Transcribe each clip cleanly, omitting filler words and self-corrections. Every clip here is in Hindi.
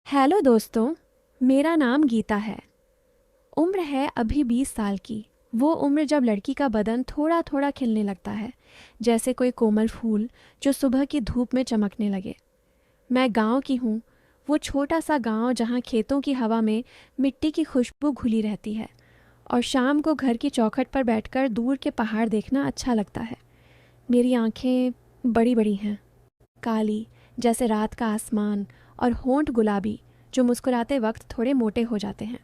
हेलो दोस्तों। मेरा नाम गीता है। उम्र है अभी 20 साल की। वो उम्र जब लड़की का बदन थोड़ा थोड़ा खिलने लगता है, जैसे कोई कोमल फूल जो सुबह की धूप में चमकने लगे। मैं गांव की हूँ। वो छोटा सा गांव जहाँ खेतों की हवा में मिट्टी की खुशबू घुली रहती है और शाम को घर की चौखट पर बैठकर दूर के पहाड़ देखना अच्छा लगता है। मेरी आंखें बड़ी बड़ी हैं, काली जैसे रात का आसमान, और होंठ गुलाबी जो मुस्कुराते वक्त थोड़े मोटे हो जाते हैं।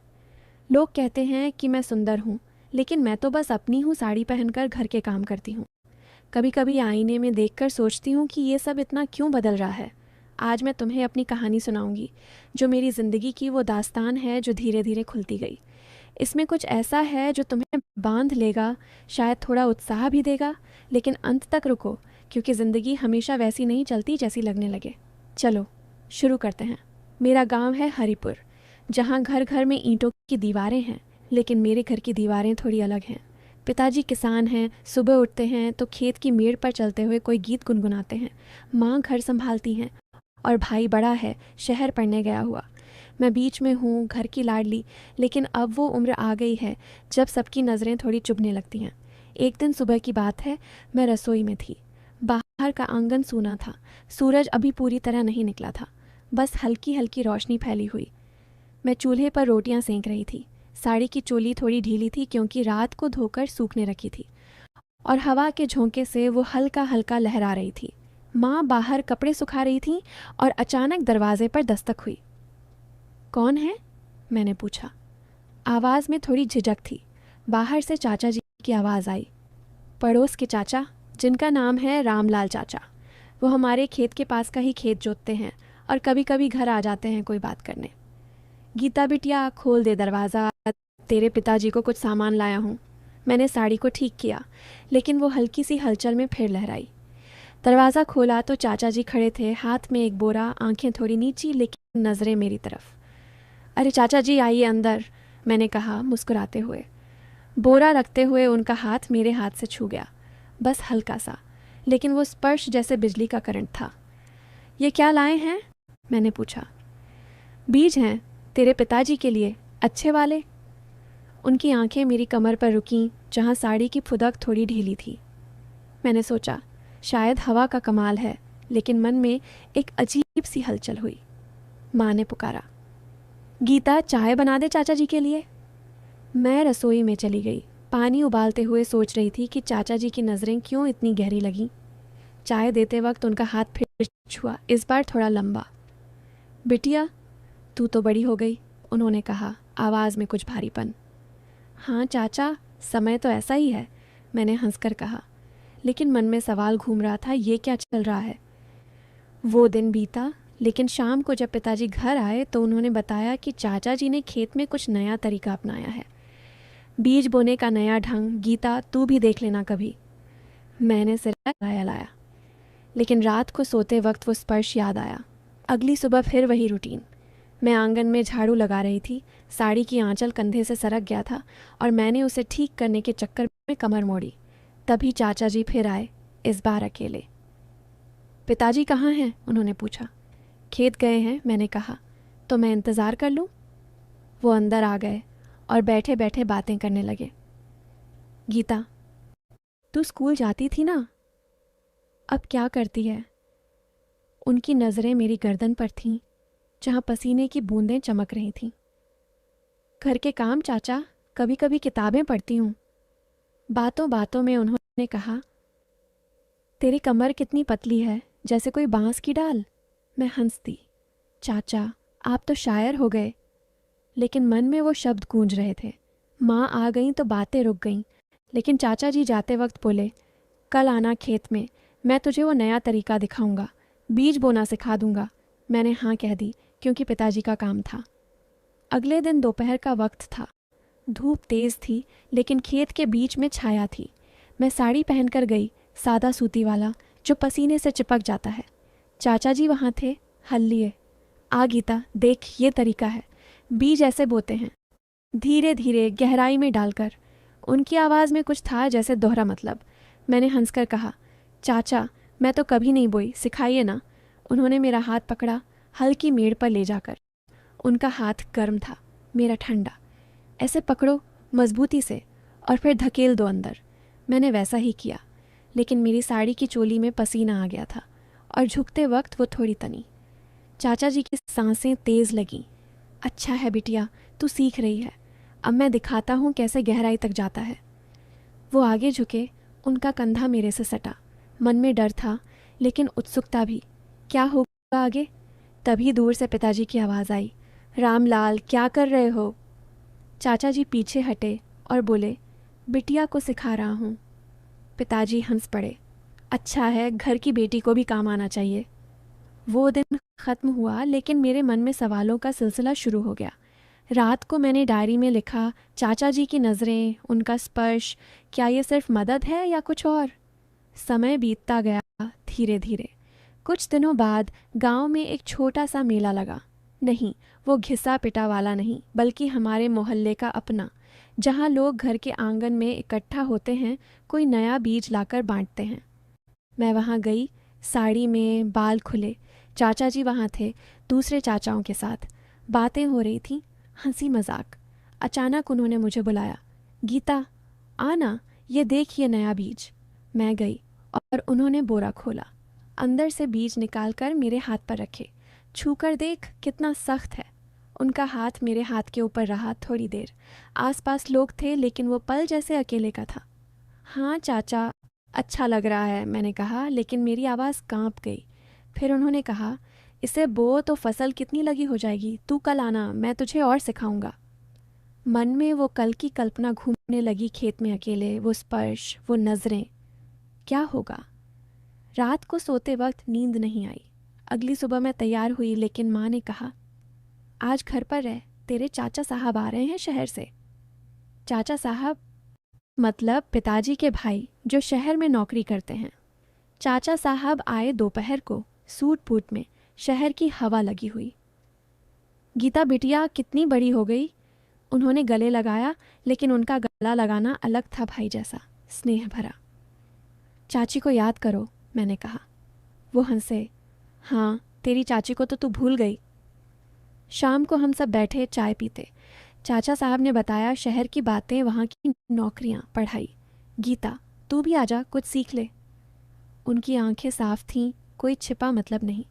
लोग कहते हैं कि मैं सुंदर हूँ, लेकिन मैं तो बस अपनी हूँ साड़ी पहनकर घर के काम करती हूँ। कभी कभी आईने में देखकर सोचती हूँ कि ये सब इतना क्यों बदल रहा है। आज मैं तुम्हें अपनी कहानी सुनाऊंगी, जो मेरी ज़िंदगी की वो दास्तान है जो धीरे धीरे खुलती गई। इसमें कुछ ऐसा है जो तुम्हें बांध लेगा, शायद थोड़ा उत्साह भी देगा, लेकिन अंत तक रुको, क्योंकि ज़िंदगी हमेशा वैसी नहीं चलती जैसी लगने लगे। चलो शुरू करते हैं। मेरा गांव है हरिपुर, जहाँ घर घर में ईंटों की दीवारें हैं, लेकिन मेरे घर की दीवारें थोड़ी अलग हैं। पिताजी किसान हैं, सुबह उठते हैं तो खेत की मेड़ पर चलते हुए कोई गीत गुनगुनाते हैं। माँ घर संभालती हैं और भाई बड़ा है, शहर पढ़ने गया हुआ। मैं बीच में हूँ, घर की लाडली। लेकिन अब वो उम्र आ गई है जब सबकी नज़रें थोड़ी चुभने लगती हैं। एक दिन सुबह की बात है, मैं रसोई में थी। बाहर का आंगन सूना था। सूरज अभी पूरी तरह नहीं निकला था, बस हल्की हल्की रोशनी फैली हुई। मैं चूल्हे पर रोटियां सेंक रही थी। साड़ी की चोली थोड़ी ढीली थी क्योंकि रात को धोकर सूखने रखी थी, और हवा के झोंके से वो हल्का हल्का लहरा रही थी। माँ बाहर कपड़े सुखा रही थी और अचानक दरवाजे पर दस्तक हुई। कौन है? मैंने पूछा। आवाज़ में थोड़ी झिझक थी। बाहर से चाचा जी की आवाज़ आई। पड़ोस के चाचा, जिनका नाम है रामलाल चाचा। वो हमारे खेत के पास का ही खेत जोतते हैं और कभी कभी घर आ जाते हैं कोई बात करने। गीता बिटिया, खोल दे दरवाज़ा, तेरे पिताजी को कुछ सामान लाया हूँ। मैंने साड़ी को ठीक किया, लेकिन वो हल्की सी हलचल में फिर लहराई। दरवाज़ा खोला तो चाचा जी खड़े थे, हाथ में एक बोरा, आंखें थोड़ी नीची लेकिन नज़रें मेरी तरफ। अरे चाचा जी, आइए अंदर, मैंने कहा मुस्कुराते हुए। बोरा रखते हुए उनका हाथ मेरे हाथ से छू गया, बस हल्का सा, लेकिन वो स्पर्श जैसे बिजली का करंट था। ये क्या लाए हैं? मैंने पूछा। बीज हैं, तेरे पिताजी के लिए, अच्छे वाले। उनकी आंखें मेरी कमर पर रुकीं, जहाँ साड़ी की फुदक थोड़ी ढीली थी। मैंने सोचा, शायद हवा का कमाल है, लेकिन मन में एक अजीब सी हलचल हुई। माँ ने पुकारा, गीता चाय बना दे चाचा जी के लिए। मैं रसोई में चली गई। पानी उबालते हुए सोच रही थी कि चाचा जी की नज़रें क्यों इतनी गहरी लगीं। चाय देते वक्त उनका हाथ फिर छुआ, इस बार थोड़ा लंबा। बिटिया, तू तो बड़ी हो गई, उन्होंने कहा, आवाज़ में कुछ भारीपन। हाँ चाचा, समय तो ऐसा ही है, मैंने हंसकर कहा, लेकिन मन में सवाल घूम रहा था, ये क्या चल रहा है। वो दिन बीता, लेकिन शाम को जब पिताजी घर आए तो उन्होंने बताया कि चाचा जी ने खेत में कुछ नया तरीका अपनाया है। बीज बोने का नया ढंग। गीता, तू भी देख लेना कभी। मैंने सिर लाया, लेकिन रात को सोते वक्त वो स्पर्श याद आया। अगली सुबह फिर वही रूटीन। मैं आंगन में झाड़ू लगा रही थी। साड़ी की आंचल कंधे से सरक गया था और मैंने उसे ठीक करने के चक्कर में कमर मोड़ी। तभी चाचा जी फिर आए, इस बार अकेले। पिताजी कहाँ हैं? उन्होंने पूछा। खेत गए हैं, मैंने कहा। तो मैं इंतज़ार कर लूँ? वो अंदर आ गए और बैठे बैठे बातें करने लगे। गीता, तू स्कूल जाती थी ना, अब क्या करती है? उनकी नज़रें मेरी गर्दन पर थीं, जहाँ पसीने की बूंदें चमक रही थीं। घर के काम चाचा, कभी कभी किताबें पढ़ती हूँ। बातों बातों में उन्होंने कहा, तेरी कमर कितनी पतली है, जैसे कोई बांस की डाल। मैं हंस दी। चाचा, आप तो शायर हो गए। लेकिन मन में वो शब्द गूंज रहे थे। माँ आ गईं तो बातें रुक गईं, लेकिन चाचा जी जाते वक्त बोले, कल आना खेत में, मैं तुझे वो नया तरीका दिखाऊंगा, बीज बोना सिखा दूंगा। मैंने हाँ कह दी, क्योंकि पिताजी का काम था। अगले दिन दोपहर का वक्त था। धूप तेज थी, लेकिन खेत के बीच में छाया थी। मैं साड़ी पहनकर गई, सादा सूती वाला, जो पसीने से चिपक जाता है। चाचा जी वहाँ थे। हल लिए। आ गीता, देख, ये तरीका है, बीज ऐसे बोते हैं, धीरे धीरे गहराई में डालकर। उनकी आवाज़ में कुछ था जैसे दोहरा मतलब। मैंने हंसकर कहा, चाचा, मैं तो कभी नहीं बोई, सिखाइए ना। उन्होंने मेरा हाथ पकड़ा, हल्की मेड़ पर ले जाकर। उनका हाथ गर्म था, मेरा ठंडा। ऐसे पकड़ो मजबूती से और फिर धकेल दो अंदर। मैंने वैसा ही किया, लेकिन मेरी साड़ी की चोली में पसीना आ गया था और झुकते वक्त वो थोड़ी तनी। चाचा जी की सांसें तेज़ लगीं। अच्छा है बिटिया, तू सीख रही है। अब मैं दिखाता हूँ कैसे गहराई तक जाता है। वो आगे झुके, उनका कंधा मेरे से सटा। मन में डर था, लेकिन उत्सुकता भी। क्या होगा आगे? तभी दूर से पिताजी की आवाज़ आई, रामलाल क्या कर रहे हो? चाचा जी पीछे हटे और बोले, बिटिया को सिखा रहा हूँ। पिताजी हंस पड़े। अच्छा है, घर की बेटी को भी काम आना चाहिए। वो दिन ख़त्म हुआ, लेकिन मेरे मन में सवालों का सिलसिला शुरू हो गया। रात को मैंने डायरी में लिखा, चाचा जी की नज़रें, उनका स्पर्श, क्या ये सिर्फ मदद है या कुछ और? समय बीतता गया धीरे धीरे। कुछ दिनों बाद गांव में एक छोटा सा मेला लगा। नहीं, वो घिसा पिटा वाला नहीं, बल्कि हमारे मोहल्ले का अपना, जहां लोग घर के आंगन में इकट्ठा होते हैं, कोई नया बीज लाकर बांटते हैं। मैं वहां गई, साड़ी में, बाल खुले। चाचा जी वहां थे, दूसरे चाचाओं के साथ। बातें हो रही थीं, हंसी मजाक। अचानक उन्होंने मुझे बुलाया, गीता आना, ये देख ये नया बीज। मैं गई और उन्होंने बोरा खोला। अंदर से बीज निकालकर मेरे हाथ पर रखे। छूकर देख कितना सख्त है। उनका हाथ मेरे हाथ के ऊपर रहा थोड़ी देर। आसपास लोग थे, लेकिन वो पल जैसे अकेले का था। हाँ चाचा, अच्छा लग रहा है, मैंने कहा, लेकिन मेरी आवाज़ कांप गई। फिर उन्होंने कहा, इसे बो तो फसल कितनी लगी हो जाएगी, तू कल आना, मैं तुझे और सिखाऊंगा। मन में वो कल की कल्पना घूमने लगी, खेत में अकेले, वो स्पर्श, वो नज़रें। क्या होगा? रात को सोते वक्त नींद नहीं आई। अगली सुबह मैं तैयार हुई, लेकिन माँ ने कहा, आज घर पर रह, तेरे चाचा साहब आ रहे हैं शहर से। चाचा साहब मतलब पिताजी के भाई, जो शहर में नौकरी करते हैं। चाचा साहब आए दोपहर को, सूट बूट में, शहर की हवा लगी हुई। गीता बिटिया कितनी बड़ी हो गई? उन्होंने गले लगाया, लेकिन उनका गला लगाना अलग था, भाई जैसा, स्नेह भरा। चाची को याद करो, मैंने कहा। वो हंसे, हाँ, तेरी चाची को तो तू भूल गई। शाम को हम सब बैठे चाय पीते। चाचा साहब ने बताया शहर की बातें, वहाँ की नौकरियाँ, पढ़ाई। गीता तू भी आजा, कुछ सीख ले। उनकी आंखें साफ थीं, कोई छिपा मतलब नहीं।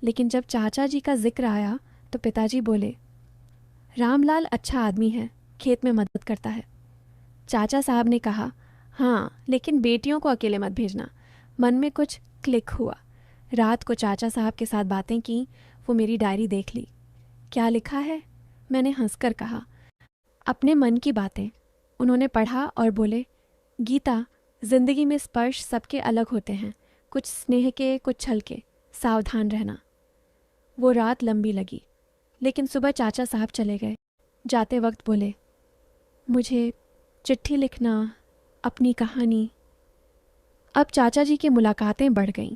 लेकिन जब चाचा जी का जिक्र आया तो पिताजी बोले, रामलाल अच्छा आदमी है, खेत में मदद करता है। चाचा साहब ने कहा, हाँ, लेकिन बेटियों को अकेले मत भेजना। मन में कुछ क्लिक हुआ। रात को चाचा साहब के साथ बातें की। वो मेरी डायरी देख ली। क्या लिखा है? मैंने हंसकर कहा, अपने मन की बातें। उन्होंने पढ़ा और बोले, गीता, जिंदगी में स्पर्श सबके अलग होते हैं, कुछ स्नेह के, कुछ छल के, सावधान रहना। वो रात लंबी लगी, लेकिन सुबह चाचा साहब चले गए। जाते वक्त बोले, मुझे चिट्ठी लिखना, अपनी कहानी। अब चाचा जी की मुलाकातें बढ़ गईं।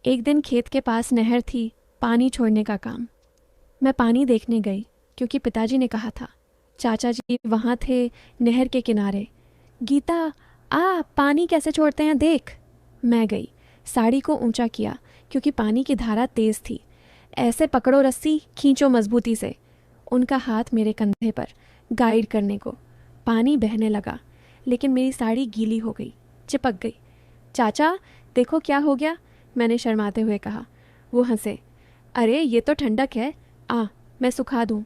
एक दिन खेत के पास नहर थी, पानी छोड़ने का काम। मैं पानी देखने गई, क्योंकि पिताजी ने कहा था। चाचा जी वहाँ थे, नहर के किनारे। गीता आ, पानी कैसे छोड़ते हैं देख। मैं गई, साड़ी को ऊंचा किया, क्योंकि पानी की धारा तेज थी। ऐसे पकड़ो रस्सी, खींचो मजबूती से। उनका हाथ मेरे कंधे पर, गाइड करने को। पानी बहने लगा, लेकिन मेरी साड़ी गीली हो गई, चिपक गई। चाचा देखो क्या हो गया, मैंने शर्माते हुए कहा। वो हंसे, अरे ये तो ठंडक है, आ मैं सुखा दूँ।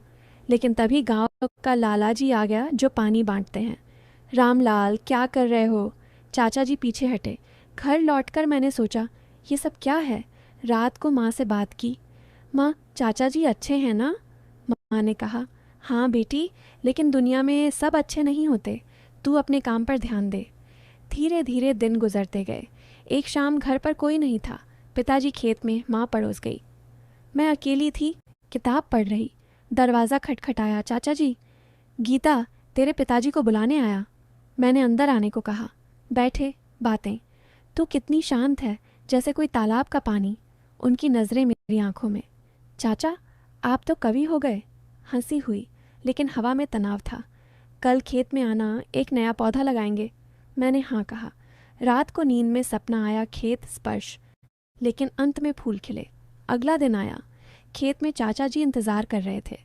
लेकिन तभी गांव का लाला जी आ गया, जो पानी बांटते हैं। रामलाल क्या कर रहे हो? चाचा जी पीछे हटे। घर लौटकर मैंने सोचा, ये सब क्या है? रात को माँ से बात की। माँ, चाचा जी अच्छे हैं ना? माँ ने कहा, हाँ बेटी, लेकिन दुनिया में सब अच्छे नहीं होते। तू अपने काम पर ध्यान दे। धीरे धीरे दिन गुजरते गए। एक शाम घर पर कोई नहीं था। पिताजी खेत में, माँ पड़ोस गई। मैं अकेली थी, किताब पढ़ रही। दरवाज़ा खटखटाया। चाचा जी। गीता, तेरे पिताजी को बुलाने आया। मैंने अंदर आने को कहा। बैठे, बातें। तू कितनी शांत है, जैसे कोई तालाब का पानी। उनकी नज़रें मेरी आंखों में। चाचा, आप तो कवि हो गए। हंसी हुई, लेकिन हवा में तनाव था। कल खेत में आना, एक नया पौधा लगाएंगे। मैंने हाँ कहा। रात को नींद में सपना आया, खेत, स्पर्श, लेकिन अंत में फूल खिले। अगला दिन आया। खेत में चाचा जी इंतज़ार कर रहे थे।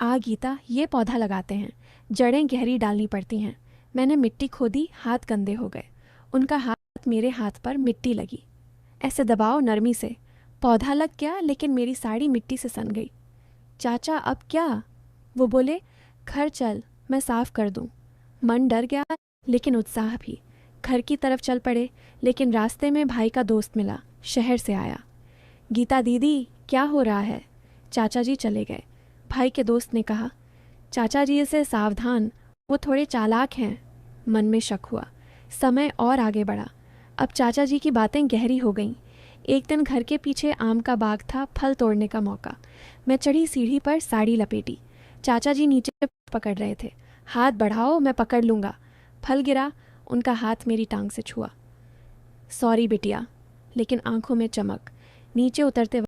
आ गीता, ये पौधा लगाते हैं, जड़ें गहरी डालनी पड़ती हैं। मैंने मिट्टी खोदी, हाथ गंदे हो गए। उनका हाथ मेरे हाथ पर, मिट्टी लगी। ऐसे दबाओ नरमी से। पौधा लग गया, लेकिन मेरी साड़ी मिट्टी से सन गई। चाचा अब क्या? वो बोले, घर चल, मैं साफ कर दूं। मन डर गया, लेकिन उत्साह भी। घर की तरफ चल पड़े, लेकिन रास्ते में भाई का दोस्त मिला, शहर से आया। गीता दीदी, क्या हो रहा है? चाचा जी चले गए। भाई के दोस्त ने कहा, चाचा जी से सावधान, वो थोड़े चालाक हैं। मन में शक हुआ। समय और आगे बढ़ा। अब चाचा जी की बातें गहरी हो गईं। एक दिन घर के पीछे आम का बाग था, फल तोड़ने का मौका। मैं चढ़ी सीढ़ी पर, साड़ी लपेटी। चाचा जी नीचे पकड़ रहे थे। हाथ बढ़ाओ, मैं पकड़ लूँगा। फल गिरा, उनका हाथ मेरी टांग से छुआ। सॉरी बिटिया। लेकिन आंखों में चमक। नीचे उतरते